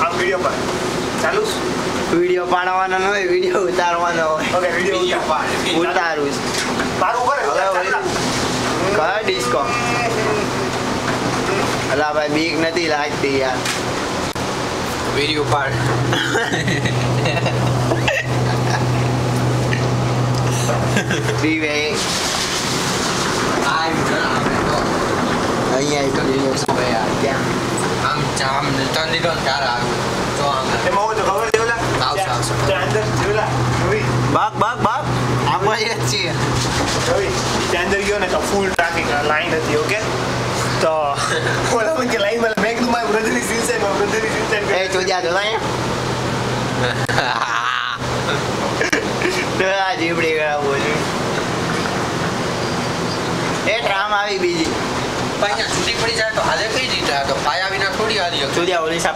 આમ વિડિયો પર ચાલુ વિડિયો પાડવાનો ન હોય, વિડિયો ઉતારવાનો હોય. ઓકે વિડિયો ઉતારું તારું ઉપર કયો ડિસ્કો? અલા ભાઈ બીક નથી લાગતી યાર. વિડિયો પાડ. ફ્રીવે અહીંયા તો રિલેક્સ ભાઈ યાર. ક્યાં આમ જામ તંદી તો ચાર આવે તો આમ એમાં હું તો ખબર દેવલા આવશે. ત્યાં અંદર દેવલા રવિ બાગ આપણે જ છીએ. રવિ ત્યાં અંદર ગયો ને તો ફૂલ ટ્રાફિક લાઈન હતી. ઓકે તો ઓલા પણ કે લાઈન માં મેં કીધું મારી બ્રધરની સીન છે એ ચોદ્યા તો અહીંયા જીબડી ગયા બોલી. એ ટ્રામ આવી બીજી અહીંયા છૂટી પડી જાય તો હાલે કઈ રીતે? તો પાયા વિના થોડી હારી. ચોદ્યા ઓલી સા